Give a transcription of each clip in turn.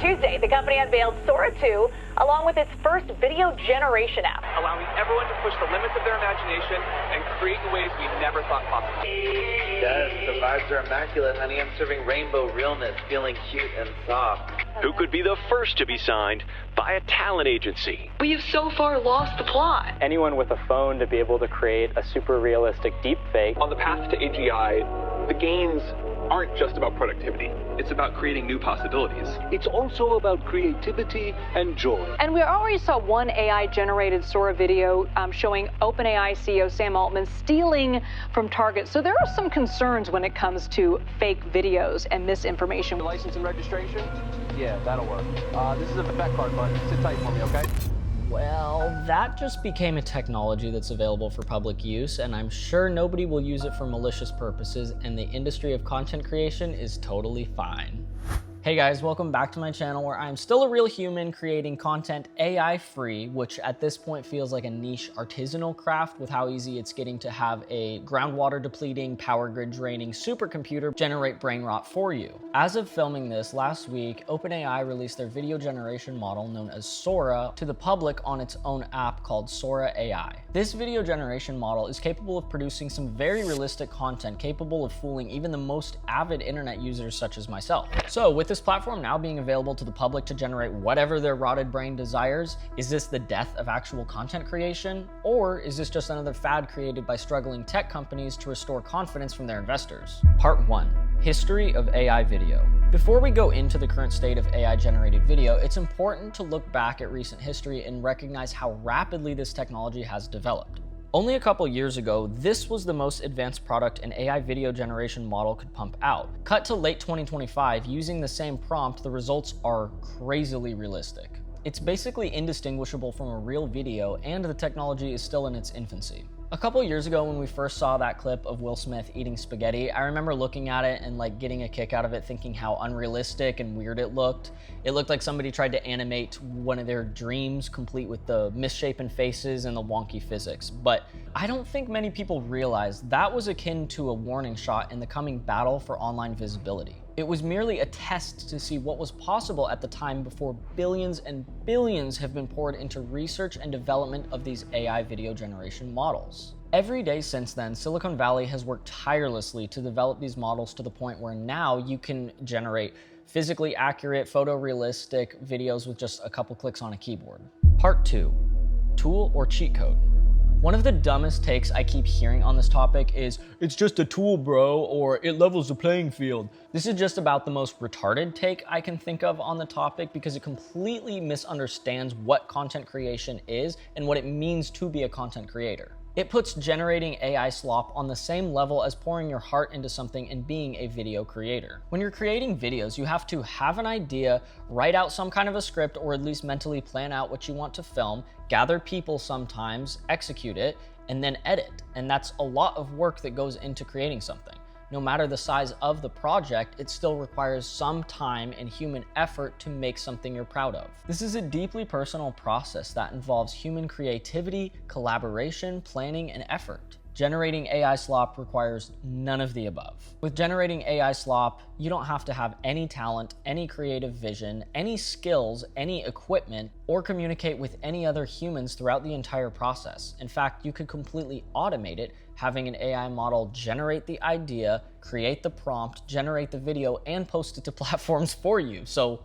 Tuesday, the company unveiled Sora 2, along with its first video generation app, allowing everyone to push the limits of their imagination and create in ways we never thought possible. Yes, the vibes are immaculate, honey. I'm serving rainbow realness, feeling cute and soft. Who could be the first to be signed by a talent agency? We have so far lost the plot. Anyone with a phone to be able to create a super realistic deepfake. On the path to AGI, the gains aren't just about productivity. It's about creating new possibilities. It's also about creativity and joy. And we already saw one AI-generated Sora video showing OpenAI CEO Sam Altman stealing from Target. So there are some concerns when it comes to fake videos and misinformation. License and registration? Yeah, that'll work. This is a vet card, bud. Sit tight for me, okay? Well, that just became a technology that's available for public use, and I'm sure nobody will use it for malicious purposes, and the industry of content creation is totally fine. Hey guys, welcome back to my channel where I'm still a real human creating content AI free, which at this point feels like a niche artisanal craft with how easy it's getting to have a groundwater depleting, power grid draining supercomputer generate brain rot for you. As of filming this last week, OpenAI released their video generation model known as Sora to the public on its own app called Sora AI. This video generation model is capable of producing some very realistic content capable of fooling even the most avid internet users such as myself. So with this platform now being available to the public to generate whatever their rotted brain desires, is this the death of actual content creation? Or is this just another fad created by struggling tech companies to restore confidence from their investors? Part 1. History of AI video. Before we go into the current state of AI-generated video, it's important to look back at recent history and recognize how rapidly this technology has developed. Only a couple years ago, this was the most advanced product an AI video generation model could pump out. Cut to late 2025, using the same prompt, the results are crazily realistic. It's basically indistinguishable from a real video, and the technology is still in its infancy. A couple years ago when we first saw that clip of Will Smith eating spaghetti, I remember looking at it and getting a kick out of it, thinking how unrealistic and weird it looked. It looked like somebody tried to animate one of their dreams, complete with the misshapen faces and the wonky physics. But I don't think many people realize that was akin to a warning shot in the coming battle for online visibility. It was merely a test to see what was possible at the time before billions and billions have been poured into research and development of these AI video generation models. Every day since then, Silicon Valley has worked tirelessly to develop these models to the point where now you can generate physically accurate, photorealistic videos with just a couple clicks on a keyboard. Part 2. Tool or cheat code. One of the dumbest takes I keep hearing on this topic is, "It's just a tool, bro," or "it levels the playing field." This is just about the most retarded take I can think of on the topic because it completely misunderstands what content creation is and what it means to be a content creator. It puts generating AI slop on the same level as pouring your heart into something and being a video creator. When you're creating videos, you have to have an idea, write out some kind of a script, or at least mentally plan out what you want to film, gather people sometimes, execute it, and then edit. And that's a lot of work that goes into creating something. No matter the size of the project, it still requires some time and human effort to make something you're proud of. This is a deeply personal process that involves human creativity, collaboration, planning, and effort. Generating AI slop requires none of the above. With generating AI slop, you don't have to have any talent, any creative vision, any skills, any equipment, or communicate with any other humans throughout the entire process. In fact, you could completely automate it, having an AI model generate the idea, create the prompt, generate the video, and post it to platforms for you. So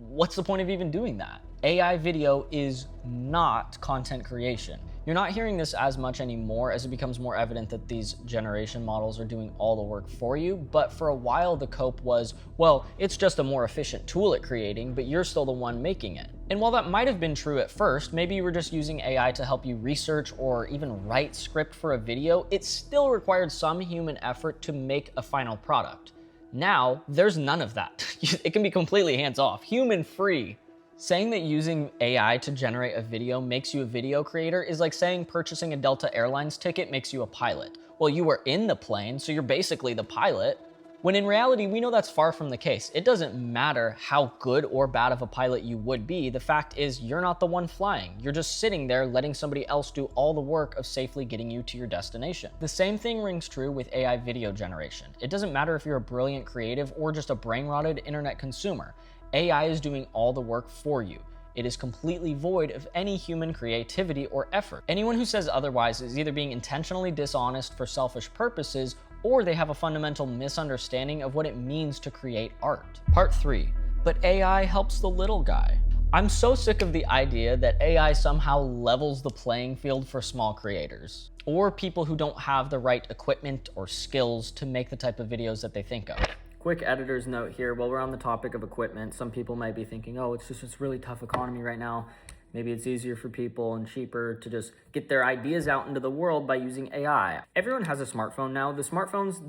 what's the point of even doing that? AI video is not content creation. You're not hearing this as much anymore as it becomes more evident that these generation models are doing all the work for you, but for a while the cope was, well, it's just a more efficient tool at creating, but you're still the one making it. And while that might have been true at first, maybe you were just using AI to help you research or even write script for a video, it still required some human effort to make a final product. Now, there's none of that. It can be completely hands-off, human-free. Saying that using AI to generate a video makes you a video creator is like saying purchasing a Delta Airlines ticket makes you a pilot. Well, you were in the plane, so you're basically the pilot. When in reality, we know that's far from the case. It doesn't matter how good or bad of a pilot you would be. The fact is, you're not the one flying. You're just sitting there letting somebody else do all the work of safely getting you to your destination. The same thing rings true with AI video generation. It doesn't matter if you're a brilliant creative or just a brain-rotted internet consumer. AI is doing all the work for you. It is completely void of any human creativity or effort. Anyone who says otherwise is either being intentionally dishonest for selfish purposes, or they have a fundamental misunderstanding of what it means to create art. Part 3, but AI helps the little guy. I'm so sick of the idea that AI somehow levels the playing field for small creators, or people who don't have the right equipment or skills to make the type of videos that they think of. Quick editor's note here. While we're on the topic of equipment, some people might be thinking, oh, it's just this really tough economy right now. Maybe it's easier for people and cheaper to just get their ideas out into the world by using AI. Everyone has a smartphone now. The smartphones,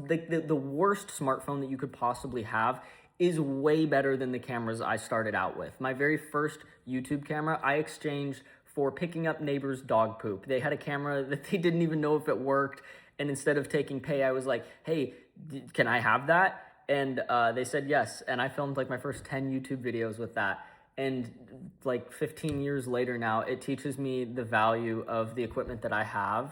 the worst smartphone that you could possibly have is way better than the cameras I started out with. My very first YouTube camera, I exchanged for picking up neighbors' dog poop. They had a camera that they didn't even know if it worked. And instead of taking pay, I was like, hey, can I have that? And they said yes, and I filmed like my first 10 YouTube videos with that. And like 15 years later now, it teaches me the value of the equipment that I have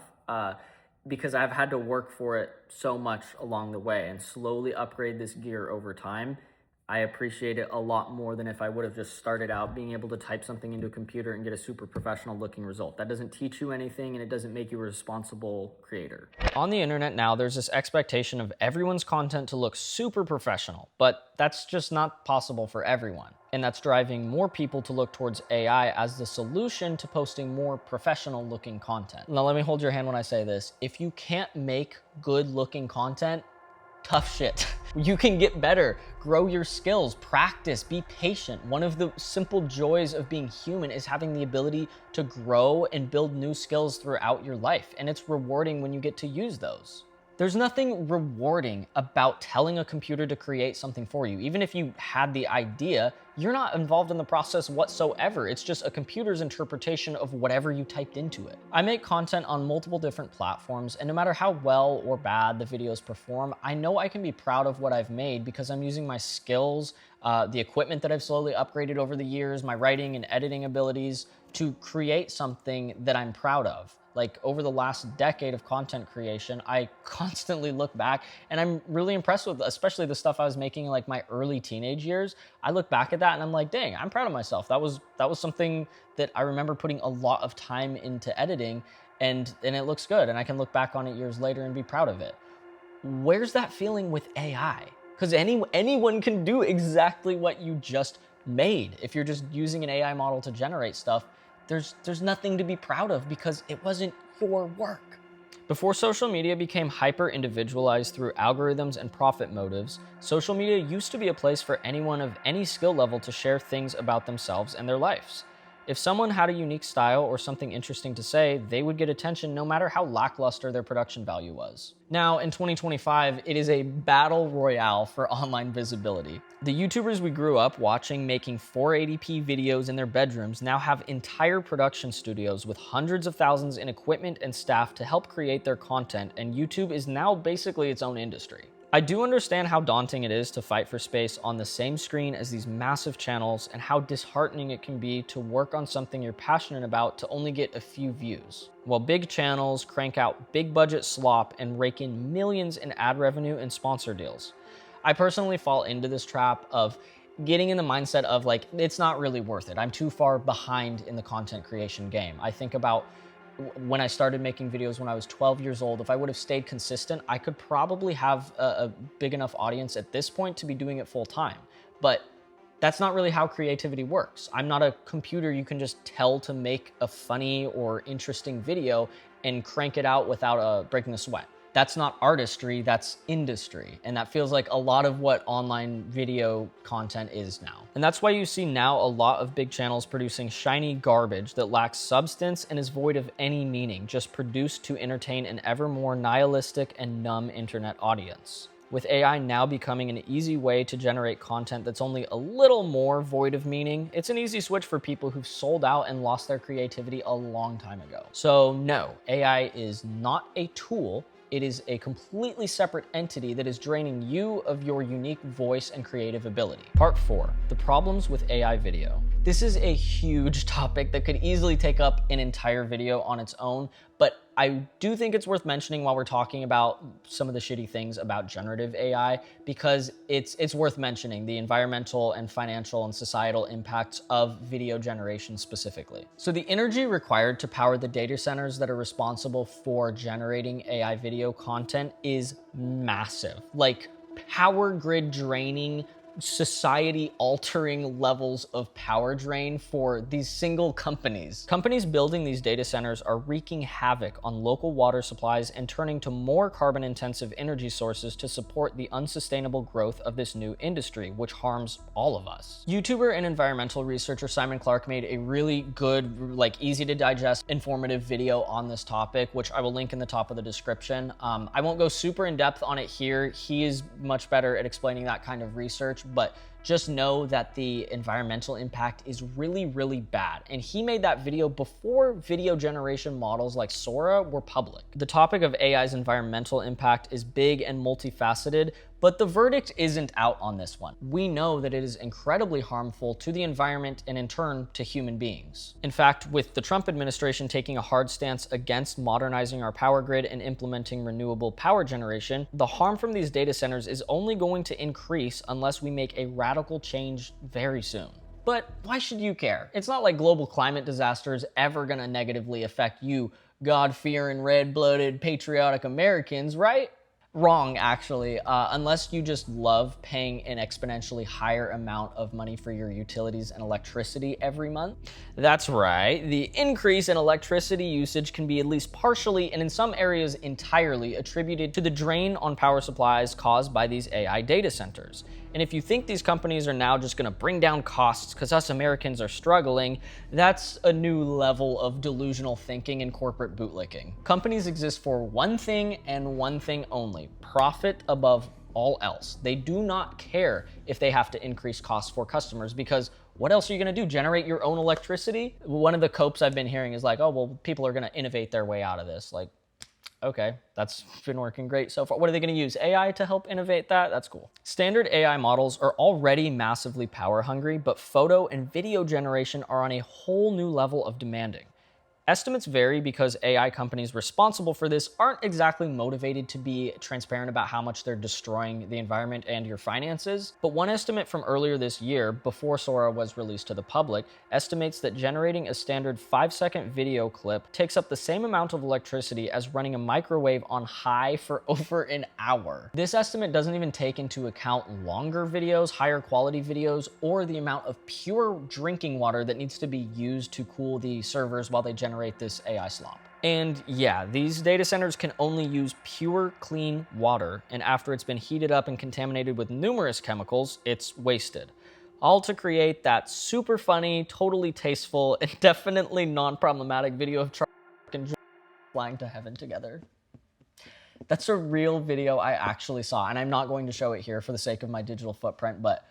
because I've had to work for it so much along the way and slowly upgrade this gear over time. I appreciate it a lot more than if I would have just started out being able to type something into a computer and get a super professional looking result. That doesn't teach you anything, and it doesn't make you a responsible creator. On the internet now, there's this expectation of everyone's content to look super professional, but that's just not possible for everyone. And that's driving more people to look towards AI as the solution to posting more professional looking content. Now let me hold your hand when I say this. If you can't make good looking content, tough shit. You can get better, grow your skills, practice, be patient. One of the simple joys of being human is having the ability to grow and build new skills throughout your life, and it's rewarding when you get to use those. There's nothing rewarding about telling a computer to create something for you. Even if you had the idea, you're not involved in the process whatsoever. It's just a computer's interpretation of whatever you typed into it. I make content on multiple different platforms, and no matter how well or bad the videos perform, I know I can be proud of what I've made because I'm using my skills, the equipment that I've slowly upgraded over the years, my writing and editing abilities to create something that I'm proud of. Like over the last decade of content creation, I constantly look back and I'm really impressed with, especially the stuff I was making in like my early teenage years. I look back at that and I'm like, dang, I'm proud of myself. That was something that I remember putting a lot of time into editing, and it looks good. And I can look back on it years later and be proud of it. Where's that feeling with AI? Because anyone can do exactly what you just made. If you're just using an AI model to generate stuff, there's nothing to be proud of because it wasn't your work. Before social media became hyper-individualized through algorithms and profit motives, social media used to be a place for anyone of any skill level to share things about themselves and their lives. If someone had a unique style or something interesting to say, they would get attention no matter how lackluster their production value was. Now, in 2025, it is a battle royale for online visibility. The YouTubers we grew up watching making 480p videos in their bedrooms now have entire production studios with hundreds of thousands in equipment and staff to help create their content, and YouTube is now basically its own industry. I do understand how daunting it is to fight for space on the same screen as these massive channels and how disheartening it can be to work on something you're passionate about to only get a few views. While big channels crank out big budget slop and rake in millions in ad revenue and sponsor deals. I personally fall into this trap of getting in the mindset of like, it's not really worth it. I'm too far behind in the content creation game. I think about when I started making videos when I was 12 years old. If I would have stayed consistent, I could probably have a big enough audience at this point to be doing it full time. But that's not really how creativity works. I'm not a computer you can just tell to make a funny or interesting video and crank it out without breaking a sweat. That's not artistry, that's industry. And that feels like a lot of what online video content is now. And that's why you see now a lot of big channels producing shiny garbage that lacks substance and is void of any meaning, just produced to entertain an ever more nihilistic and numb internet audience. With AI now becoming an easy way to generate content that's only a little more void of meaning, it's an easy switch for people who've sold out and lost their creativity a long time ago. So no, AI is not a tool. it is a completely separate entity that is draining you of your unique voice and creative ability. Part 4, the problems with AI video. This is a huge topic that could easily take up an entire video on its own, but I do think it's worth mentioning while we're talking about some of the shitty things about generative AI, because it's worth mentioning the environmental and financial and societal impacts of video generation specifically. So the energy required to power the data centers that are responsible for generating AI video content is massive, like power grid draining, society altering levels of power drain for these single companies. Companies building these data centers are wreaking havoc on local water supplies and turning to more carbon intensive energy sources to support the unsustainable growth of this new industry, which harms all of us. YouTuber and environmental researcher Simon Clark made a really good, like easy to digest, informative video on this topic, which I will link in the top of the description. I won't go super in depth on it here. He is much better at explaining that kind of research, but just know that the environmental impact is really, really bad. And he made that video before video generation models like Sora were public. The topic of AI's environmental impact is big and multifaceted, but the verdict isn't out on this one. We know that it is incredibly harmful to the environment and in turn to human beings. In fact, with the Trump administration taking a hard stance against modernizing our power grid and implementing renewable power generation, the harm from these data centers is only going to increase unless we make a radical change very soon. But why should you care? It's not like global climate disaster is ever gonna negatively affect you God-fearing, red-blooded, patriotic Americans, right? Wrong, actually, unless you just love paying an exponentially higher amount of money for your utilities and electricity every month. That's right, the increase in electricity usage can be at least partially, and in some areas entirely, attributed to the drain on power supplies caused by these AI data centers. And if you think these companies are now just gonna bring down costs because us Americans are struggling, that's a new level of delusional thinking and corporate bootlicking. Companies exist for one thing and one thing only: profit above all else. They do not care if they have to increase costs for customers, because what else are you gonna do? Generate your own electricity? One of the copes I've been hearing is like, oh, well, people are gonna innovate their way out of this. Like, okay, that's been working great so far. What are they gonna use? AI to help innovate that? That's cool. Standard AI models are already massively power hungry, but photo and video generation are on a whole new level of demanding. Estimates vary because AI companies responsible for this aren't exactly motivated to be transparent about how much they're destroying the environment and your finances. But one estimate from earlier this year, before Sora was released to the public, estimates that generating a standard 5-second video clip takes up the same amount of electricity as running a microwave on high for over an hour. This estimate doesn't even take into account longer videos, higher quality videos, or the amount of pure drinking water that needs to be used to cool the servers while they generate this AI slop. And yeah, these data centers can only use pure, clean water, and after it's been heated up and contaminated with numerous chemicals, it's wasted. All to create that super funny, totally tasteful, and definitely non-problematic video of Charlie and flying to heaven together. That's a real video I actually saw, and I'm not going to show it here for the sake of my digital footprint, but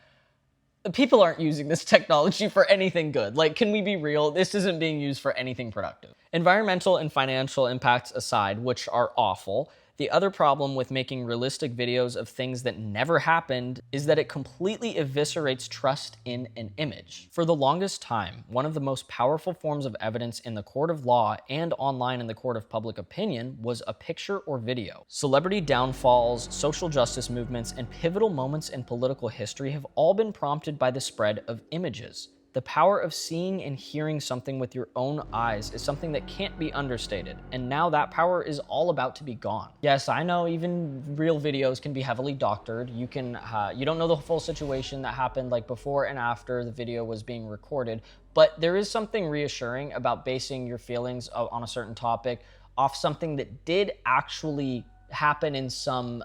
people aren't using this technology for anything good. Like, can we be real? This isn't being used for anything productive. Environmental and financial impacts aside, which are awful, the other problem with making realistic videos of things that never happened is that it completely eviscerates trust in an image. For the longest time, one of the most powerful forms of evidence in the court of law and online in the court of public opinion was a picture or video. Celebrity downfalls, social justice movements, and pivotal moments in political history have all been prompted by the spread of images. The power of seeing and hearing something with your own eyes is something that can't be understated, and now that power is all about to be gone. Yes, I know even real videos can be heavily doctored. You don't know the full situation that happened like before and after the video was being recorded, but there is something reassuring about basing your feelings on a certain topic off something that did actually happen in some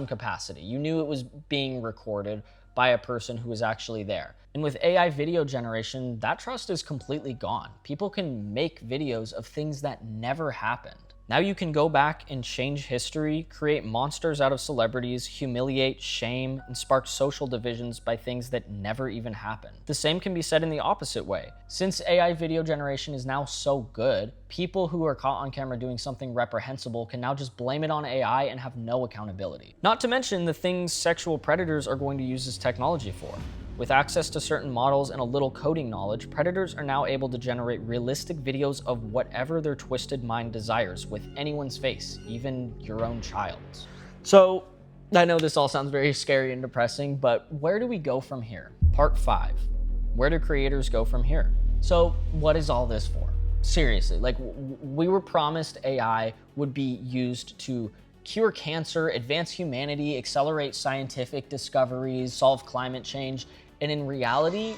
capacity. You knew it was being recorded by a person who was actually there. And with AI video generation, that trust is completely gone. People can make videos of things that never happened. Now you can go back and change history, create monsters out of celebrities, humiliate, shame, and spark social divisions by things that never even happened. The same can be said in the opposite way. Since AI video generation is now so good, people who are caught on camera doing something reprehensible can now just blame it on AI and have no accountability. Not to mention the things sexual predators are going to use this technology for. With access to certain models and a little coding knowledge, predators are now able to generate realistic videos of whatever their twisted mind desires with anyone's face, even your own child's. So, I know this all sounds very scary and depressing, but where do we go from here? Part 5. Where do creators go from here? So, what is all this for? Seriously, like, we were promised AI would be used to cure cancer, advance humanity, accelerate scientific discoveries, solve climate change, and in reality,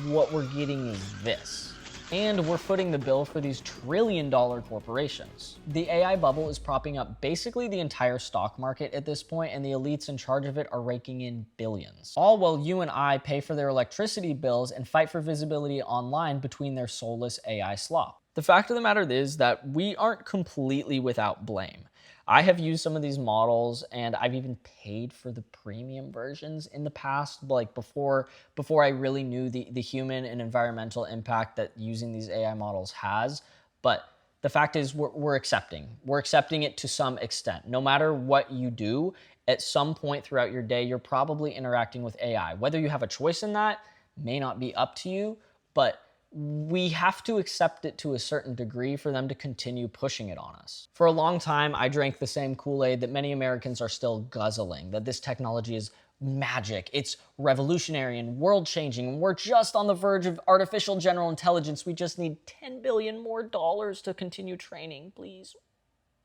what we're getting is this. And we're footing the bill for these trillion-dollar corporations. The AI bubble is propping up basically the entire stock market at this point, and the elites in charge of it are raking in billions. All while you and I pay for their electricity bills and fight for visibility online between their soulless AI slop. The fact of the matter is that we aren't completely without blame. I have used some of these models, and I've even paid for the premium versions in the past, like before I really knew the human and environmental impact that using these AI models has. But the fact is we're accepting. We're accepting it to some extent. No matter what you do, at some point throughout your day, you're probably interacting with AI. Whether you have a choice in that may not be up to you, but we have to accept it to a certain degree for them to continue pushing it on us. For a long time, I drank the same Kool-Aid that many Americans are still guzzling, that this technology is magic, it's revolutionary and world-changing, and we're just on the verge of artificial general intelligence. We just need $10 billion more to continue training, please.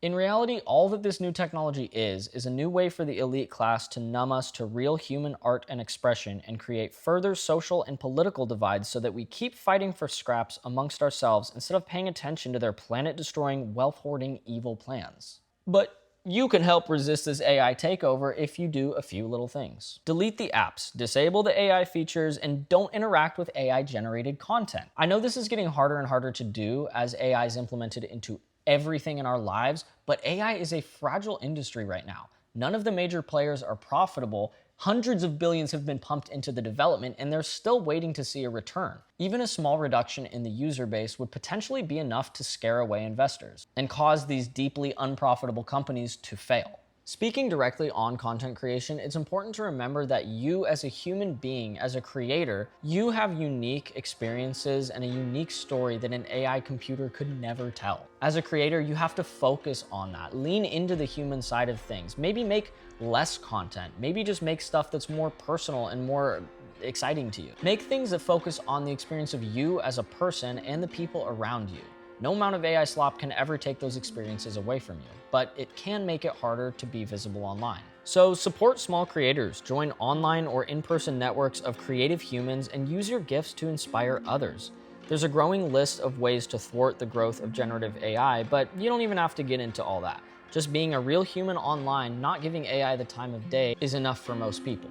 In reality, all that this new technology is a new way for the elite class to numb us to real human art and expression and create further social and political divides so that we keep fighting for scraps amongst ourselves instead of paying attention to their planet-destroying, wealth-hoarding, evil plans. But you can help resist this AI takeover if you do a few little things. Delete the apps, disable the AI features, and don't interact with AI-generated content. I know this is getting harder and harder to do as AI is implemented into everything in our lives, but AI is a fragile industry right now. None of the major players are profitable. Hundreds of billions have been pumped into the development, and they're still waiting to see a return. Even a small reduction in the user base would potentially be enough to scare away investors and cause these deeply unprofitable companies to fail. Speaking directly on content creation, it's important to remember that you as a human being, as a creator, you have unique experiences and a unique story that an AI computer could never tell. As a creator, you have to focus on that. Lean into the human side of things. Maybe make less content. Maybe just make stuff that's more personal and more exciting to you. Make things that focus on the experience of you as a person and the people around you. No amount of AI slop can ever take those experiences away from you, but it can make it harder to be visible online. So support small creators, join online or in-person networks of creative humans, and use your gifts to inspire others. There's a growing list of ways to thwart the growth of generative AI, but you don't even have to get into all that. Just being a real human online, not giving AI the time of day, is enough for most people.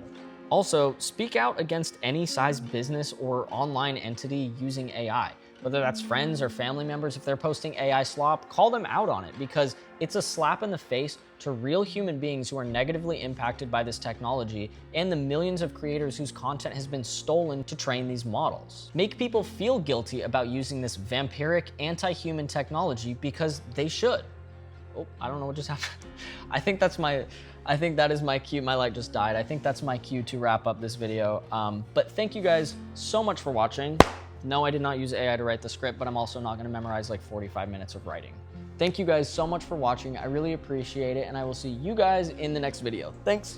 Also, speak out against any size business or online entity using AI. Whether that's friends or family members, if they're posting AI slop, call them out on it because it's a slap in the face to real human beings who are negatively impacted by this technology and the millions of creators whose content has been stolen to train these models. Make people feel guilty about using this vampiric, anti-human technology because they should. Oh, I don't know what just happened. I think that is my cue. My light just died. I think that's my cue to wrap up this video. But thank you guys so much for watching. No, I did not use AI to write the script, but I'm also not going to memorize like 45 minutes of writing. Thank you guys so much for watching. I really appreciate it, and I will see you guys in the next video. Thanks.